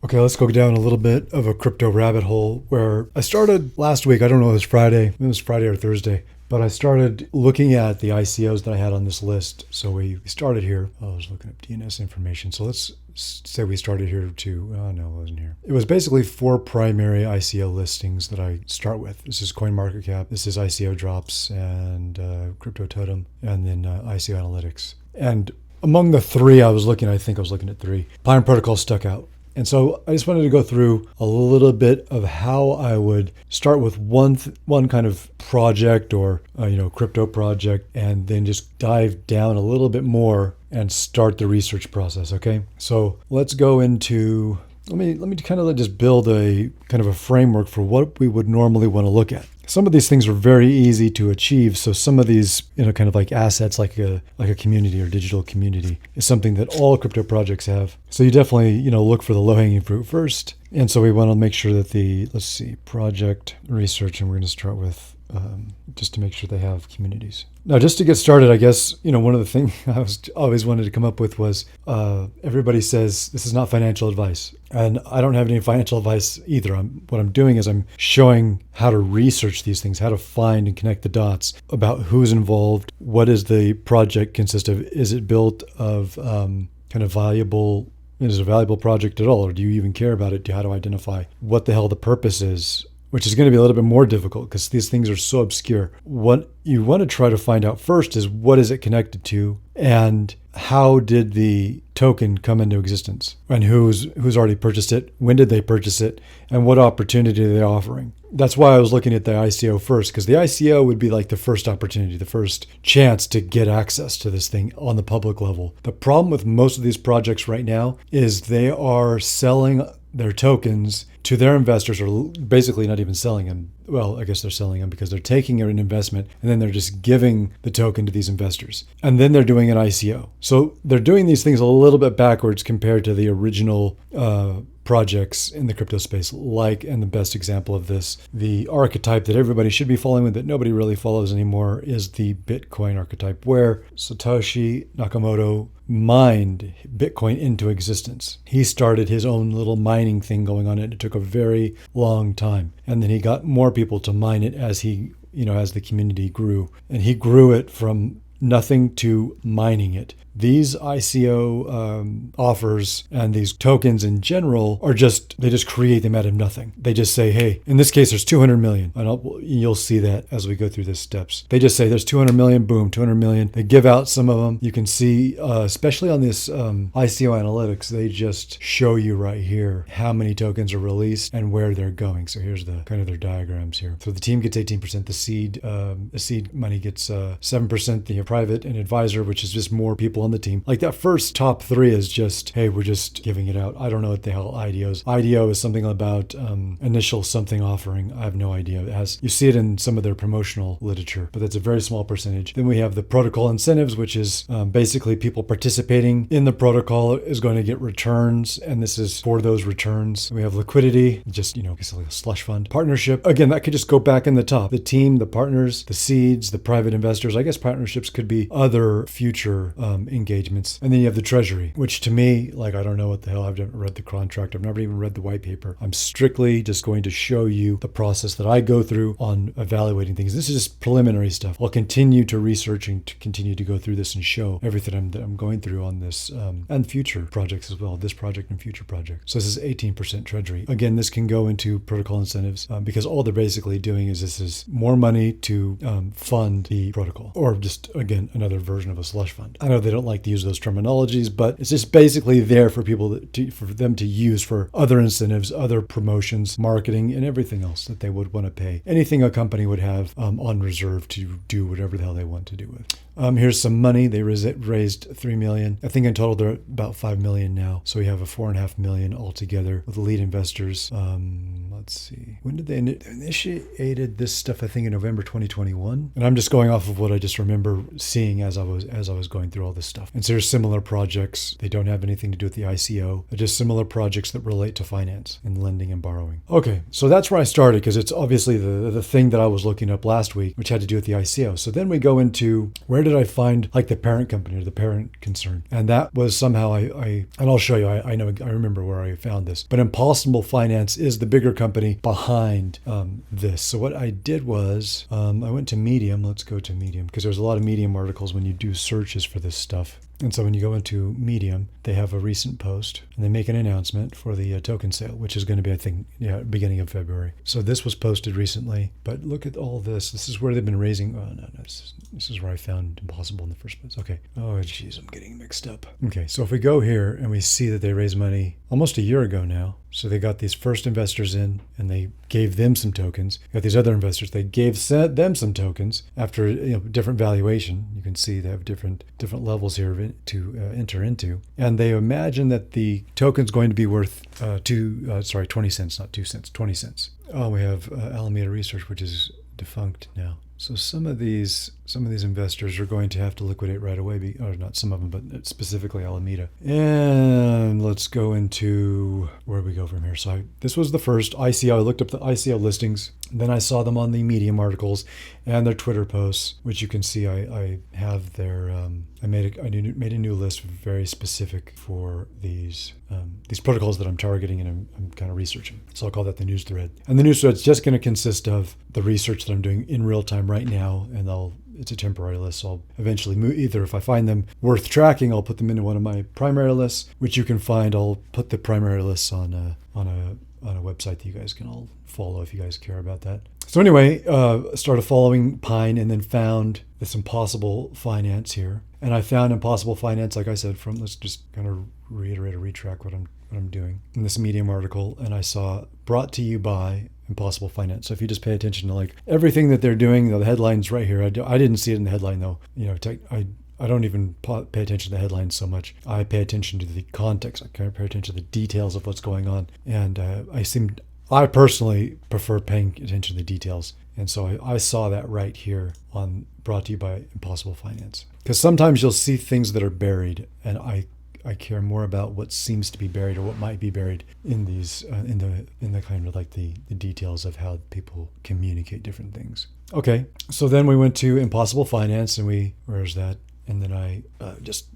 Okay, let's go down a little bit of a crypto rabbit hole where I started last week. I don't know, it was Friday or Thursday, but I started looking at the ICOs that I had on this list. So we started here. I was looking up DNS information. So let's say we started here too. Oh, no, it wasn't here. It was basically 4 primary ICO listings that I start with. This is CoinMarketCap, this is ICO Drops, and Crypto Totem, and then ICO Analytics. And among the 3 I think I was looking at 3. Pine Protocol stuck out. And so I just wanted to go through a little bit of how I would start with one kind of project or crypto project, and then just dive down a little bit more and start the research process. Okay, so let's go into let me kind of just build a kind of a framework for what we would normally want to look at. Some of these things are very easy to achieve. So some of these, kind of like assets, like a community or digital community, is something that all crypto projects have. So you definitely, look for the low-hanging fruit first. And so we want to make sure that let's see, project research, and we're going to start with just to make sure they have communities. Now, just to get started, I guess, one of the things I always wanted to come up with was everybody says this is not financial advice. And I don't have any financial advice either. What I'm doing is I'm showing how to research these things, how to find and connect the dots about who's involved, what does the project consist of, is it built of kind of valuable, is it a valuable project at all, or do you even care about it? How to identify what the hell the purpose is, which is going to be a little bit more difficult because these things are so obscure. What you want to try to find out first is what is it connected to, and how did the token come into existence, and who's already purchased it, when did they purchase it, and what opportunity are they offering. That's why I was looking at the ICO first, because the ICO would be like the first opportunity, the first chance to get access to this thing on the public level. The problem with most of these projects right now is they are selling their tokens to their investors, or basically not even selling them. Well, I guess they're selling them because they're taking an investment and then they're just giving the token to these investors. And then they're doing an ICO. So they're doing these things a little bit backwards compared to the original projects in the crypto space. And the best example of this, the archetype that everybody should be following that nobody really follows anymore, is the Bitcoin archetype, where Satoshi Nakamoto mined Bitcoin into existence. He started his own little mining thing going on, and it took a very long time. And then he got more people to mine it as as the community grew. And he grew it from nothing to mining it. These ICO offers and these tokens in general they just create them out of nothing. They just say, hey, in this case, there's 200 million. You'll see that as we go through the steps. They just say there's 200 million, boom, 200 million. They give out some of them. You can see, especially on this ICO analytics, they just show you right here how many tokens are released and where they're going. So here's the kind of their diagrams here. So the team gets 18%. The seed money gets 7%. The private and advisor, which is just more people on the team. Like that first top 3 is just, hey, we're just giving it out. I don't know what the hell IDO is. IDO is something about initial something offering. I have no idea. You see it in some of their promotional literature, but that's a very small percentage. Then we have the protocol incentives, which is basically people participating in the protocol is going to get returns, and this is for those returns. We have liquidity, just, basically a slush fund. Partnership, again, that could just go back in the top. The team, the partners, the seeds, the private investors. I guess partnerships could be other future engagements. And then you have the treasury, which to me, I don't know what the hell. I've never read the contract. I've never even read the white paper. I'm strictly just going to show you the process that I go through on evaluating things. This is just preliminary stuff. I'll continue to research and to continue to go through this and show everything that I'm going through on this and future projects as well, this project and future projects. So this is 18% treasury. Again, this can go into protocol incentives because all they're basically doing is this is more money to fund the protocol, or just, again, another version of a slush fund. I know they don't like to use those terminologies, but it's just basically there for people for them to use for other incentives, other promotions, marketing, and everything else that they would want to pay. Anything a company would have on reserve to do whatever the hell they want to do with. Here's some money. They raised $3 million. I think in total they're about $5 million now. So we have a $4.5 million altogether with the lead investors. let's see. When did they initiated this stuff? I think in November 2021. And I'm just going off of what I just remember seeing as I was going through all this stuff. And so there's similar projects. They don't have anything to do with the ICO. They're just similar projects that relate to finance and lending and borrowing. Okay, so that's where I started because it's obviously the thing that I was looking up last week, which had to do with the ICO. So then we go into where did I find like the parent company or the parent concern? And that was somehow and I'll show you. I remember where I found this. But Impossible Finance is the bigger company behind this. So what I did was I went to Medium. Let's go to Medium because there's a lot of Medium articles when you do searches for this stuff. And so when you go into Medium, they have a recent post and they make an announcement for the token sale, which is going to be, I think, beginning of February. So this was posted recently, but look at all this. This is where they've been raising. Oh, no, this is where I found Impossible in the first place. Okay. Oh, geez, I'm getting mixed up. Okay. So if we go here and we see that they raised money almost a year ago now. So they got these first investors in and they gave them some tokens. Got these other investors, they gave them some tokens after different valuation. You can see they have different levels here to enter into. And they imagine that the token's going to be worth 20 cents, not 2 cents, 20 cents. Oh, we have Alameda Research, which is defunct now. So some of these investors are going to have to liquidate right away, or not some of them, but specifically Alameda. And let's go into where we go from here. So this was the first ICO. I looked up the ICO listings. Then I saw them on the Medium articles and their Twitter posts, which you can see I have their. I made a new list very specific for these protocols that I'm targeting and I'm kind of researching. So I'll call that the news thread. And the news thread is just going to consist of the research that I'm doing in real time right now, and it's a temporary list. So I'll eventually move, either if I find them worth tracking, I'll put them into one of my primary lists, which you can find. I'll put the primary lists on a website that you guys can all follow if you guys care about that. So anyway, started following Pine and then found this Impossible Finance here. And I found Impossible Finance, like I said, let's just kind of reiterate or retrack what I'm doing in this Medium article. And I saw brought to you by Impossible Finance. So if you just pay attention to like everything that they're doing, the headline's right here. I didn't see it in the headline though. I don't even pay attention to the headlines so much. I pay attention to the context. I pay attention to the details of what's going on. And I personally prefer paying attention to the details. And so I saw that right here on brought to you by Impossible Finance. Because sometimes you'll see things that are buried, and I care more about what seems to be buried or what might be buried in these in the kind of like the details of how people communicate different things. Okay, so then we went to Impossible Finance, and where's that? And then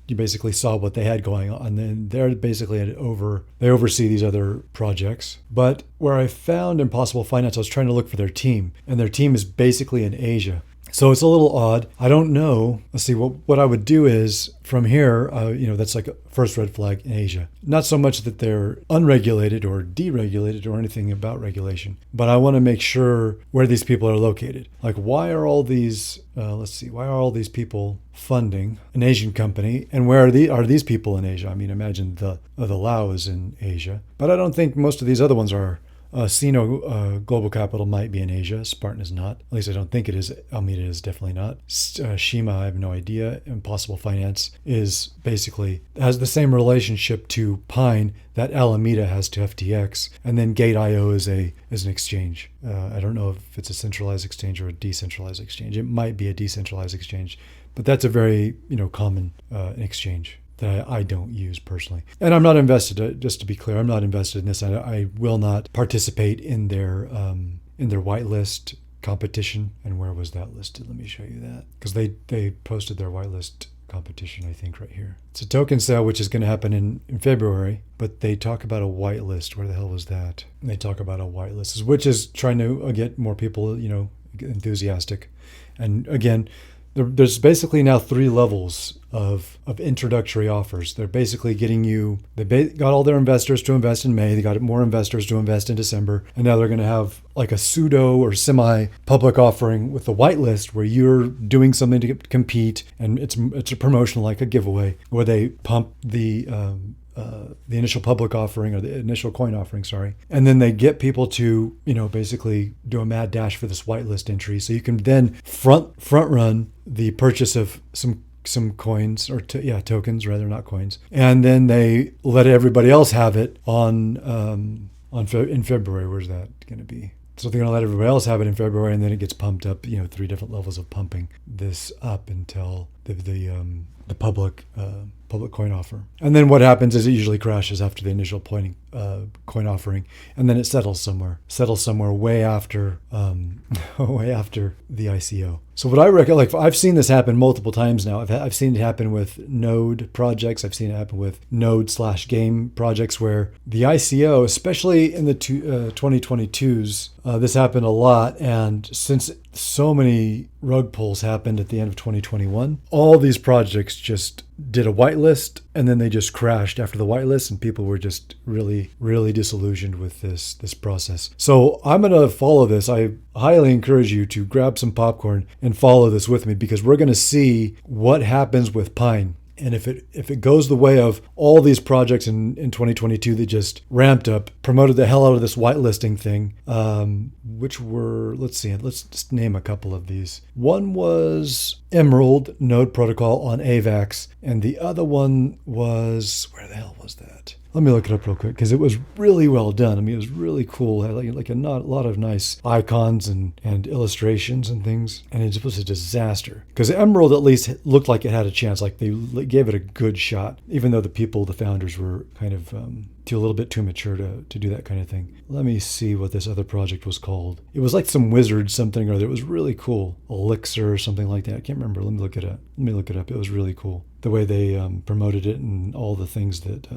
you basically saw what they had going on. And then they're basically they oversee these other projects. But where I found Impossible Finance, I was trying to look for their team, and their team is basically in Asia. So it's a little odd. I don't know. Let's see. What I would do is from here, that's like a first red flag in Asia. Not so much that they're unregulated or deregulated or anything about regulation, but I want to make sure where these people are located. Like, why are all these? Why are all these people funding an Asian company, and where are these people in Asia? I mean, imagine the Lao is in Asia, but I don't think most of these other ones are. Sino Global Capital might be in Asia. Spartan is not. At least I don't think it is. Alameda is definitely not. Shima, I have no idea. Impossible Finance has the same relationship to Pine that Alameda has to FTX, and then Gate.io is an exchange. I don't know if it's a centralized exchange or a decentralized exchange. It might be a decentralized exchange, but that's a very common exchange that I don't use personally. And I'm not invested, just to be clear, I'm not invested in this. I will not participate in their whitelist competition. And where was that listed? Let me show you that. Because they posted their whitelist competition, I think, right here. It's a token sale, which is going to happen in February, but they talk about a whitelist. Where the hell was that? And they talk about a whitelist, which is trying to get more people, enthusiastic. And again, there's basically now 3 levels of introductory offers. They're basically getting you, got all their investors to invest in May. They got more investors to invest in December. And now they're going to have like a pseudo or semi-public offering with the whitelist where you're doing something to compete. And it's a promotional, like a giveaway, where they pump the initial public offering or the initial coin offering, and then they get people to basically do a mad dash for this whitelist entry, so you can then front run the purchase of some coins or tokens rather, not coins, and then they let everybody else have it on in February. Where's that going to be? So they're going to let everybody else have it in February, and then it gets pumped up. 3 different levels of pumping this up until the public coin offer. And then what happens is it usually crashes after the initial coin offering, and then it settles somewhere way after way after the ICO. So what I reckon, like I've seen this happen multiple times now. I've seen it happen with node projects. I've seen it happen with node/game projects where the ICO, especially in the 2022s, this happened a lot. And since so many rug pulls happened at the end of 2021, all these projects just did a whitelist, and then they just crashed after the whitelist, and people were just really, really disillusioned with this process. So I'm going to follow this. I highly encourage you to grab some popcorn and follow this with me, because we're going to see what happens with Pine. And if it goes the way of all these projects in 2022 that just ramped up, promoted the hell out of this whitelisting thing, which were, let's just name a couple of these. One was Emerald Node Protocol on AVAX, and the other one was, where the hell was that? Let me look it up real quick, because it was really well done. I mean, it was really cool. It had like a lot of nice icons and illustrations and things. And it was a disaster, because Emerald at least looked like it had a chance. Like they gave it a good shot, even though the founders were kind of a little bit too mature to do that kind of thing. Let me see what this other project was called. It was like some wizard something or other. It was really cool. Elixir or something like that. I can't remember. Let me look it up. It was really cool. The way they promoted it and all the things that,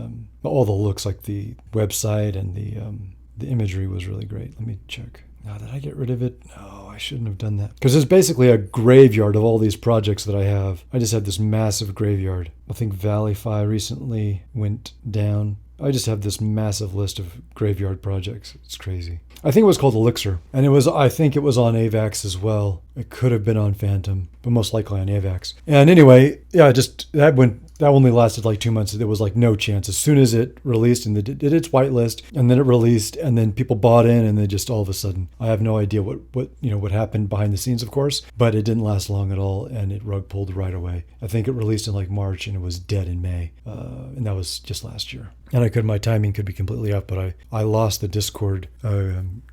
all the looks, like the website and the imagery was really great. Let me check. Now, did I get rid of it? No, I shouldn't have done that. Because it's basically a graveyard of all these projects that I have. I just had this massive graveyard. I think Valleyfi recently went down. I just have this massive list of graveyard projects. It's crazy. I think it was called Elixir, and I think it was on AVAX as well. It could have been on Phantom, but most likely on AVAX. And anyway, yeah, that only lasted like 2 months. There was like no chance. As soon as it released and it did its whitelist, and then it released, and then people bought in, and then just all of a sudden, I have no idea what happened behind the scenes, of course, but it didn't last long at all, and it rug pulled right away. I think it released in like March, and it was dead in May, and that was just last year. And my timing could be completely off, but I lost the Discord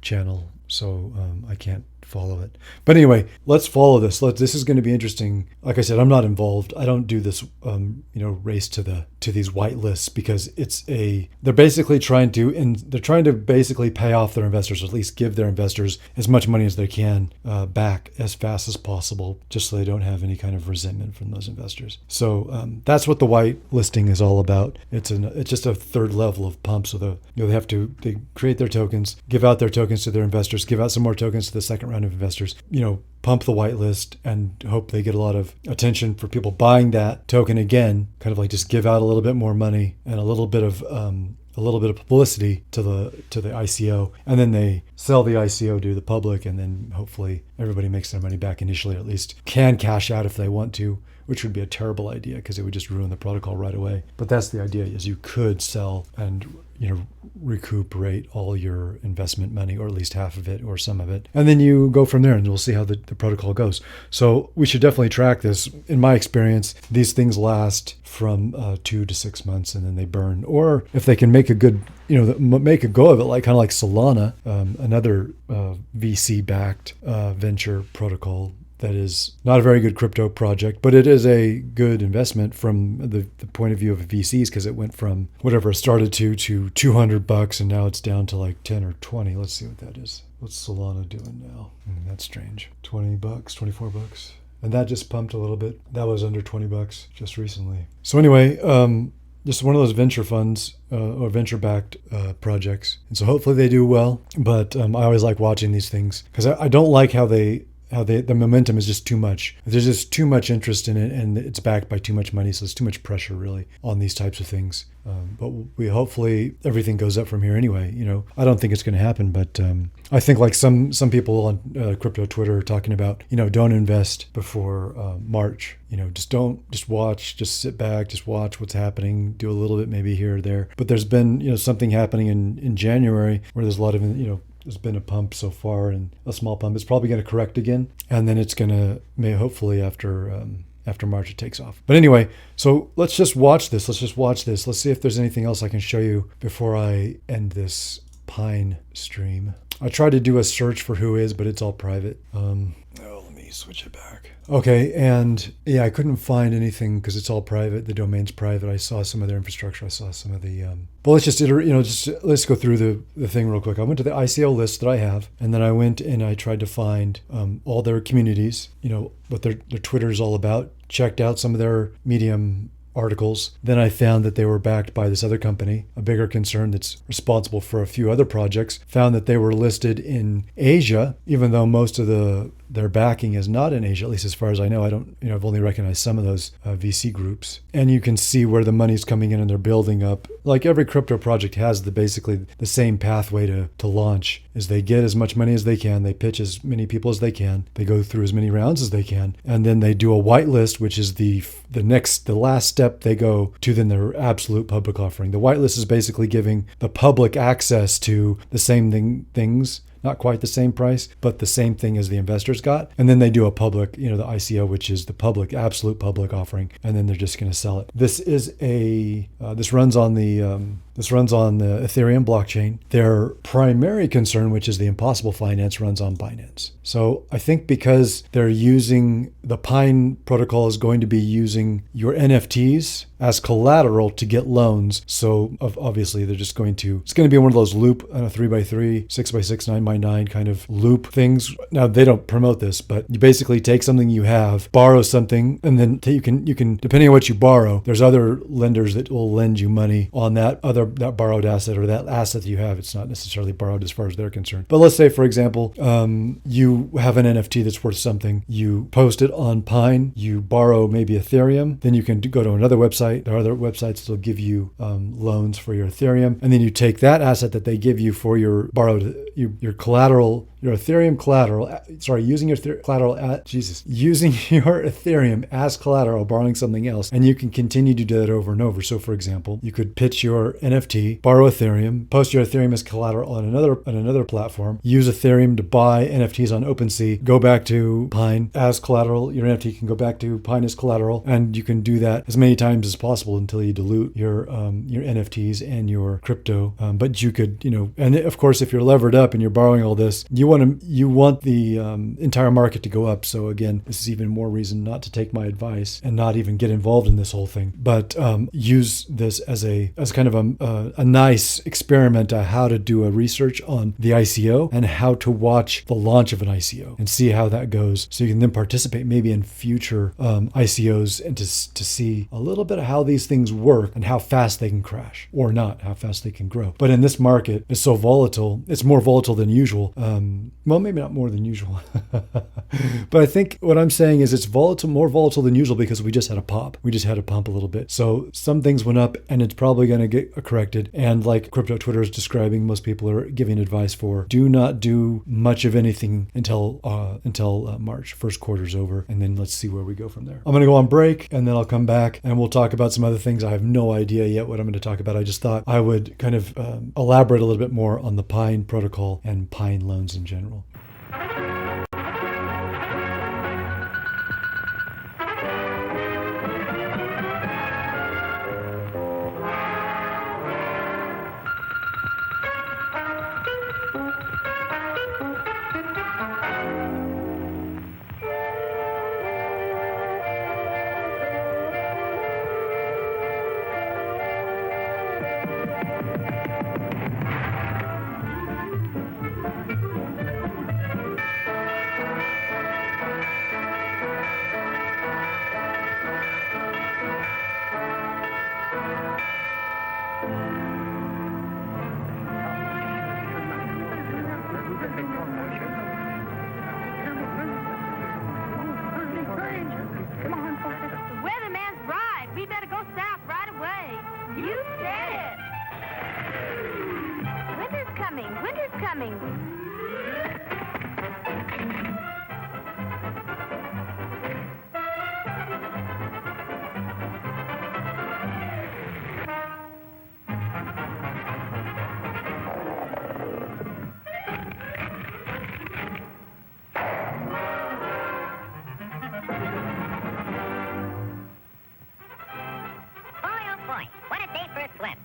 channel, so I can't follow it. But anyway, let's follow this. This is going to be interesting. Like I said, I'm not involved. I don't do this, race to these white lists, because they're basically trying to basically pay off their investors, or at least give their investors as much money as they can back as fast as possible, just so they don't have any kind of resentment from those investors. So that's what the white listing is all about. It's just a third level of pump. So they create their tokens, give out their tokens to their investors, give out some more tokens to the second round of investors, pump the whitelist, and hope they get a lot of attention for people buying that token again, kind of like just give out a little bit more money and a little bit of publicity to the ICO, and then they sell the ICO to the public, and then hopefully everybody makes their money back initially, or at least can cash out if they want to, which would be a terrible idea because it would just ruin the protocol right away. But that's the idea, is you could sell and recuperate all your investment money, or at least half of it or some of it, and then you go from there, and we'll see how the protocol goes. So we should definitely track this. In my experience, these things last from 2 to 6 months, and then they burn. Or if they can make a good, make a go of it, kind of like Solana, another VC-backed venture protocol that is not a very good crypto project, but it is a good investment from the point of view of VCs, because it went from whatever it started to $200, and now it's down to like 10 or 20. Let's see what that is. What's Solana doing now? That's strange. $20, $24. And that just pumped a little bit. That was under $20 just recently. So anyway, just one of those venture funds or venture-backed projects. And so hopefully they do well. But I always like watching these things, because I don't like how the momentum is just too much. There's just too much interest in it, and it's backed by too much money, so there's too much pressure really on these types of things. But we hopefully everything goes up from here anyway. I don't think it's going to happen, but I think like some people on crypto Twitter are talking about, don't invest before March. Just watch, just sit back, just watch what's happening, do a little bit maybe here or there. But there's been something happening in January where there's a lot of there's been a pump so far, and a small pump. It's probably going to correct again, and then it's going to hopefully after March it takes off. But anyway, so let's just watch this. Let's see if there's anything else I can show you before I end this Pine stream. I tried to do a search for who is, but it's all private. Let me switch it back. Okay, and yeah, I couldn't find anything because it's all private. The domain's private. I saw some of their infrastructure. I saw some of the. But let's just let's go through the thing real quick. I went to the ICO list that I have, and then I went and I tried to find all their communities. What their Twitter is all about. Checked out some of their Medium articles. Then I found that they were backed by this other company, a bigger concern that's responsible for a few other projects. Found that they were listed in Asia, even though most of their backing is not in Asia, at least as far as I know. I've only recognized some of those VC groups. And you can see where the money's coming in and they're building up. Like every crypto project has basically the same pathway to launch, is they get as much money as they can, they pitch as many people as they can, they go through as many rounds as they can, and then they do a whitelist, which is the last step they go to, then their absolute public offering. The whitelist is basically giving the public access to the same things. Not quite the same price, but the same thing as the investors got. And then they do a public, the ICO, which is the public, absolute public offering. And then they're just going to sell it. This is this runs on the Ethereum blockchain. Their primary concern, which is the impossible finance, runs on Binance. So I think because they're using the Pine protocol is going to be using your NFTs as collateral to get loans. So obviously it's going to be one of those loop 3x3, 6x6, 9x9 kind of loop things. Now they don't promote this, but you basically take something you have, borrow something, and then you can depending on what you borrow, there's other lenders that will lend you money on that borrowed asset or that asset that you have. It's not necessarily borrowed as far as they're concerned. But let's say, for example, you have an NFT that's worth something. You post it on Pine, you borrow maybe Ethereum, then you can go to another website. There are other websites that will give you loans for your Ethereum, and then you take that asset that they give you for your borrowed your collateral, your Ethereum collateral. Using your using your Ethereum as collateral, borrowing something else, and you can continue to do that over and over. So, for example, you could pitch your NFT, borrow Ethereum, post your Ethereum as collateral on another platform, use Ethereum to buy NFTs on OpenSea, go back to Pine as collateral. Your NFT can go back to Pine as collateral, and you can do that as many times as possible until you dilute your NFTs and your crypto. But you could, and of course, if you're levered up and you're borrowing all this, you want the entire market to go up. So again, this is even more reason not to take my advice and not even get involved in this whole thing, but use this as kind of a nice experiment on how to do a research on the ICO and how to watch the launch of an ICO and see how that goes, so you can then participate maybe in future ICOs and to see a little bit of how these things work and how fast they can crash or not, how fast they can grow. But in this market, it's so volatile. It's more volatile than usual. Well, maybe not more than usual. But I think what I'm saying is it's more volatile than usual because we just had a pop. We just had a pump a little bit. So some things went up and it's probably going to get corrected. And like Crypto Twitter is describing, most people are giving advice for, do not do much of anything until March. First quarter's over. And then let's see where we go from there. I'm going to go on break and then I'll come back and we'll talk about some other things. I have no idea yet what I'm going to talk about. I just thought I would kind of elaborate a little bit more on the Pine protocol and Pine loans in general. Winter's coming. Fully on point. What a day for a swim.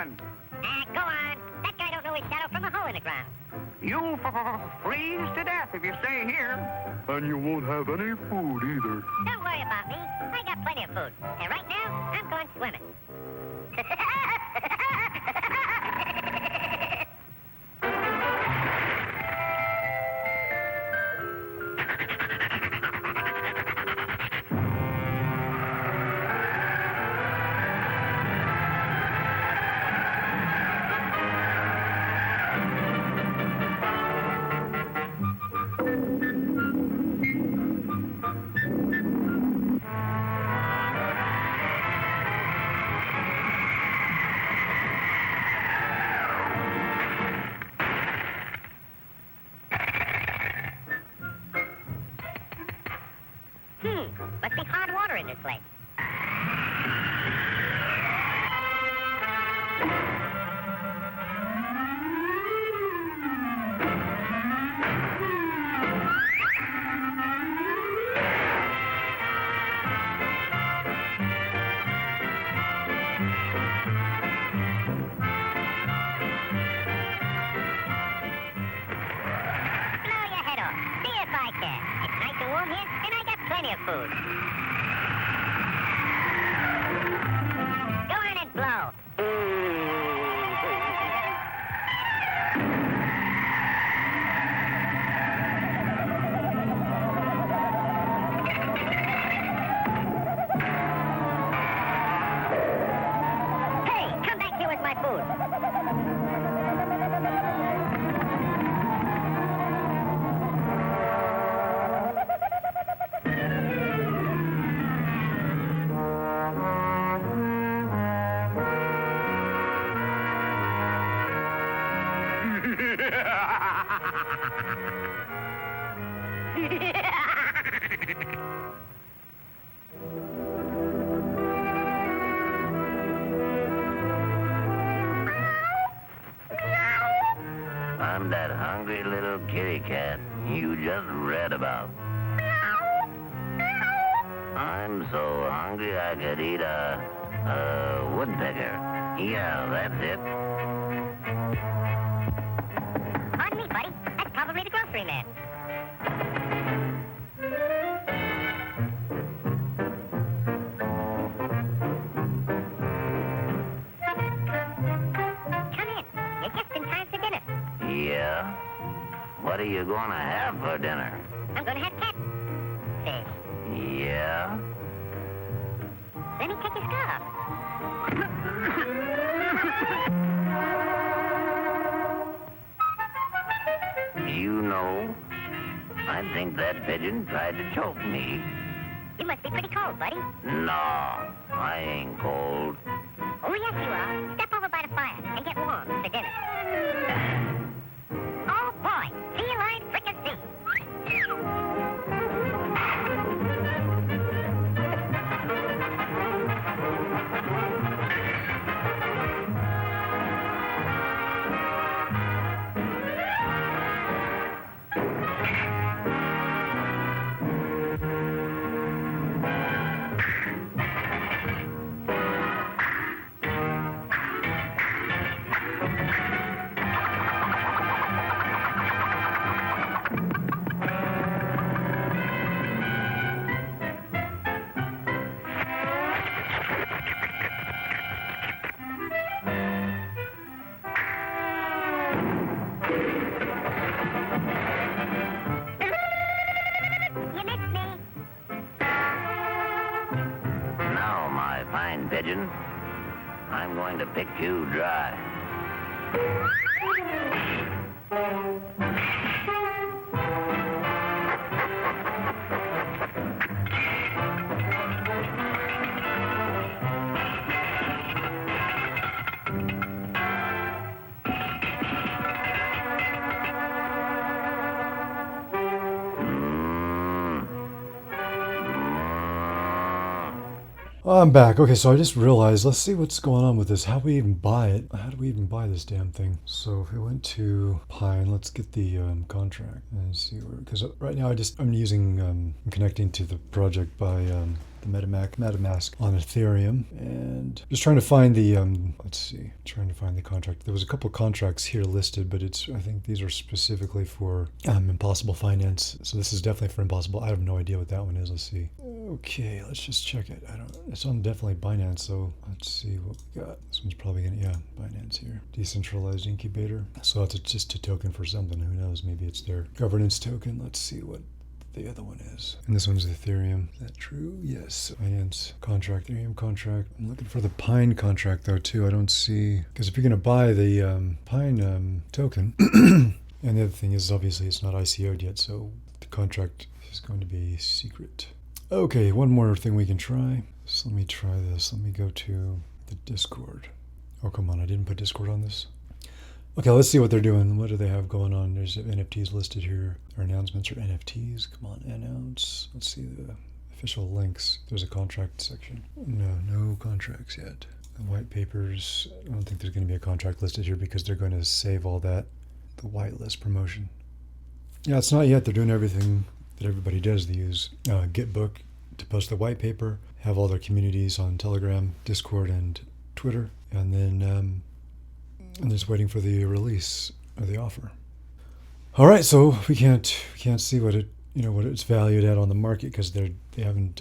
swimming. Go on. That guy don't know his shadow from a hole in the ground. You'll freeze to death if you stay here. And you won't have any food either. Don't worry about me. I got plenty of food. And right now, I'm going swimming. Must be hard water in this lake. Blow your head off. See if I can. It's nice and warm here, and I got plenty of food. Go on and blow. Hey, come back here with my food. I'm that hungry little kitty cat you just read about. I'm so hungry I could eat a woodpecker. Yeah, that's it. Pardon me, buddy. That's probably the grocery man. Come in. You're just in time for dinner. Yeah? What are you gonna have for dinner? I'm going to have catfish. Yeah? Let me take your scarf. You know, I think that pigeon tried to choke me. You must be pretty cold, buddy. No, I ain't cold. Oh, yes, you are. Step over by the fire and get warm for dinner. Oh, boy. Feline fricassee. You missed me. Now, my fine pigeon, I'm going to pick you dry. I'm back. Okay, so I just realized, let's see what's going on with this. How do we even buy it? How do we even buy this damn thing? So if we went to Pine, let's get the contract and see where, because right now I'm using, I'm connecting to the project by the MetaMask on Ethereum, and just trying to find the let's see, trying to find the contract. There was a couple of contracts here listed, but I think these are specifically for Impossible Finance. So this is definitely for Impossible. I have no idea what that one is. Let's see. Okay, let's just check it. It's on definitely Binance, so let's see what we got. This one's probably gonna, yeah, Binance here. Decentralized incubator. So it's just a token for something. Who knows? Maybe it's their governance token. Let's see what the other one is. And this one's Ethereum. Is that true? Yes. Finance contract, Ethereum contract. I'm looking for the Pine contract though too. I don't see, because if you're gonna buy the Pine token, and the other thing is obviously it's not ICO'd yet, so the contract is going to be secret. Okay, one more thing we can try. So let me try this. Let me go to the Discord. Oh, come on, I didn't put Discord on this. Okay, let's see what they're doing. What do they have going on? There's NFTs listed here. Or announcements or NFTs. Come on, announce. Let's see the official links. There's a contract section. No contracts yet. The white papers. I don't think there's going to be a contract listed here because they're going to save all that. The whitelist promotion. Yeah, it's not yet. They're doing everything that everybody does. They use Gitbook to post the white paper, have all their communities on Telegram, Discord, and Twitter, and then and just waiting for the release of the offer. All right, so we can't see what it's valued at on the market because they haven't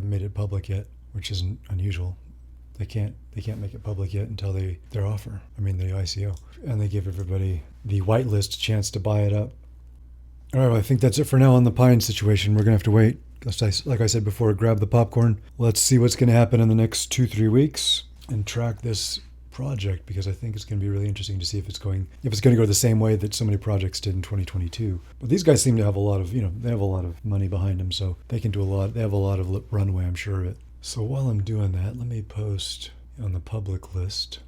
made it public yet, which isn't unusual. They can't make it public yet until their offer. I mean the ICO, and they give everybody the whitelist a chance to buy it up. All right, well, I think that's it for now on the Pine situation. We're gonna have to wait. Like I said before, grab the popcorn. Let's see what's gonna happen in the next 2-3 weeks and track this project, because I think it's going to be really interesting to see if it's going to go the same way that so many projects did in 2022. But these guys seem to have a lot of, they have a lot of money behind them, so they can do a lot. They have a lot of runway, I'm sure of it. So while I'm doing that, let me post on the public list.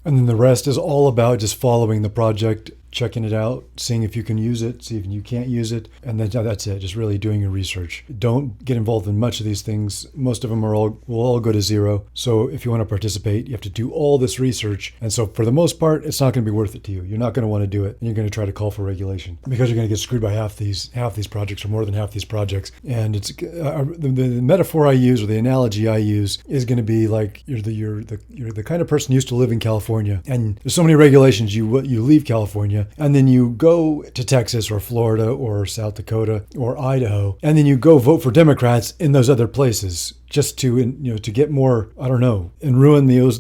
And then the rest is all about just following the project, checking it out, seeing if you can use it, see if you can't use it, and then that's it. Just really doing your research. Don't get involved in much of these things. Most of them will all go to zero. So if you want to participate, you have to do all this research. And so for the most part, it's not going to be worth it to you. You're not going to want to do it, and you're going to try to call for regulation because you're going to get screwed by half these projects or more than half these projects. And it's the metaphor I use or the analogy I use is going to be like you're the kind of person who used to live in California, and there's so many regulations. You leave California, and then you go to Texas or Florida or South Dakota or Idaho, and then you go vote for Democrats in those other places just to get more, I don't know, and ruin those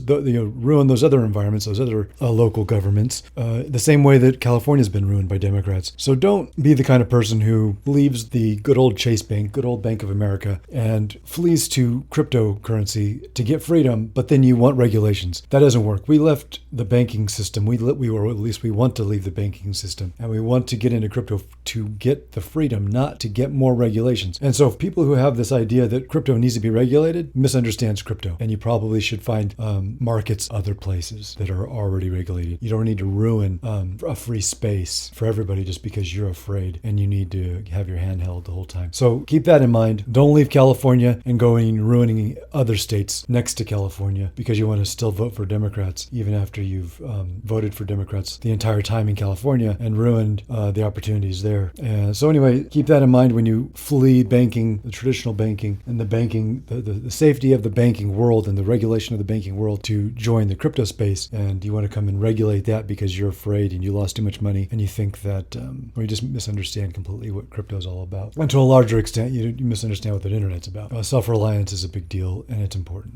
other environments, those other local governments, the same way that California's been ruined by Democrats. So don't be the kind of person who leaves the good old Chase Bank, good old Bank of America, and flees to cryptocurrency to get freedom, but then you want regulations. That doesn't work. We left the banking system. We want to leave the banking system, and we want to get into crypto to get the freedom, not to get more regulations. And so people who have this idea that crypto needs to be regulated misunderstands crypto, and you probably should find markets other places that are already regulated. You don't need to ruin a free space for everybody just because you're afraid and you need to have your hand held the whole time. So keep that in mind. Don't leave California and ruining other states next to California because you want to still vote for Democrats even after you've voted for Democrats the entire time in California and ruined the opportunities there. So anyway, keep that in mind when you flee banking, the traditional banking, and the safety of the banking world and the regulation of the banking world to join the crypto space. And you want to come and regulate that because you're afraid and you lost too much money and you think that, or you just misunderstand completely what crypto is all about. And to a larger extent, you misunderstand what the internet's about. Self-reliance is a big deal and it's important.